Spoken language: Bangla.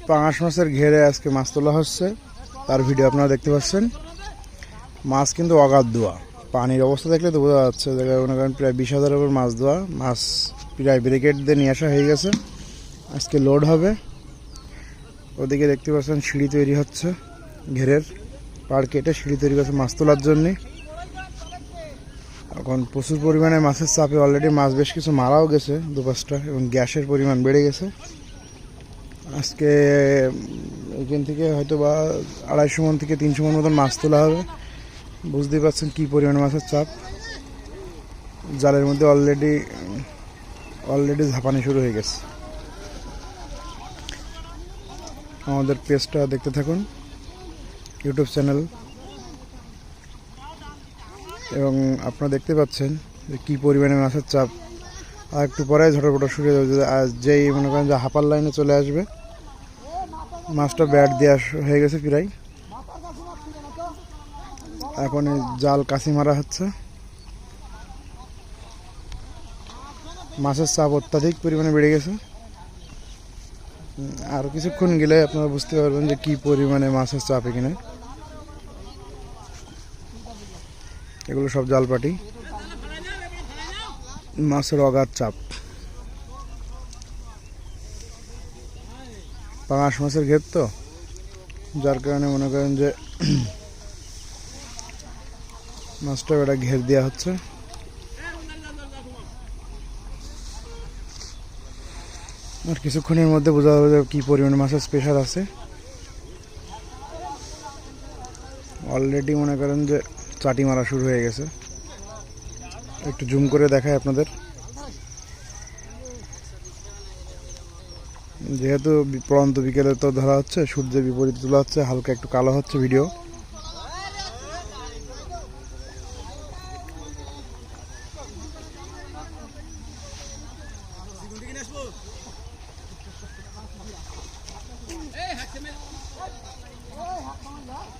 পাঙাশ মাছের ঘেরে আজকে মাছ তোলা হচ্ছে, তার ভিডিও আপনারা দেখতে পাচ্ছেন। মাছ কিন্তু অগাধ দোয়া, পানির অবস্থা দেখলে তো বোঝা যাচ্ছে মনে করেন প্রায় 20,000 উপর মাছ দোয়া। মাছ প্রায় ব্রিকেট দিয়ে নিয়ে আসা হয়ে গেছে, আজকে লোড হবে। ওদিকে দেখতে পাচ্ছেন সিঁড়ি তৈরি হচ্ছে, ঘেরের পাড় কেটে সিঁড়ি তৈরি করছে মাছ তোলার জন্য। এখন প্রচুর পরিমাণে মাছের চাপে অলরেডি মাছ বেশ কিছু মারাও গেছে 2-5টা, এবং গ্যাসের পরিমাণ বেড়ে গেছে। আজকে এখান থেকে হয়তো বা 250 মণ থেকে 300 মণ মতন মাছ তোলা হবে। বুঝতেই পারছেন কী পরিমাণে মাছের চাপ। জালের মধ্যে অলরেডি ঝাঁপানি শুরু হয়ে গেছে। আমাদের পেজটা দেখতে থাকুন, ইউটিউব চ্যানেল, এবং আপনারা দেখতে পাচ্ছেন যে কী পরিমাণে মাছের চাপ। আর একটু পরে ঝটপট শুরু হয়ে যাবে, যেই মনে করেন যে হাঁপার লাইনে চলে আসবে। মাছটা ব্যাট দেওয়া হয়ে গেছে প্রায়, এখন জাল কাশি মারা হচ্ছে। মাছের চাপ অত্যাধিক পরিমাণে বেড়ে গেছে। আর কিছুক্ষণ গেলে আপনারা বুঝতে পারবেন যে কী পরিমাণে মাছের চাপ এখানে। এগুলো সব জালপাটি, মাছের অগাধ চাপ। পাঙাশ মাছের ঘের তো, যার কারণে মনে করেন যে মাছটা এটা ঘের দেওয়া হচ্ছে। আর কিছুক্ষণের মধ্যে বোঝা যাবে যে কী পরিমাণে মাছের স্পেশাল আছে। অলরেডি মনে করেন যে চাটি মারা শুরু হয়ে গেছে। একটু জুম করে দেখায় আপনাদের। যেহেতু পড়ন্ত বিকেলে তো ধরা হচ্ছে, সূর্যের বিপরীত তোলা হচ্ছে, হালকা একটু কালো হচ্ছে ভিডিও।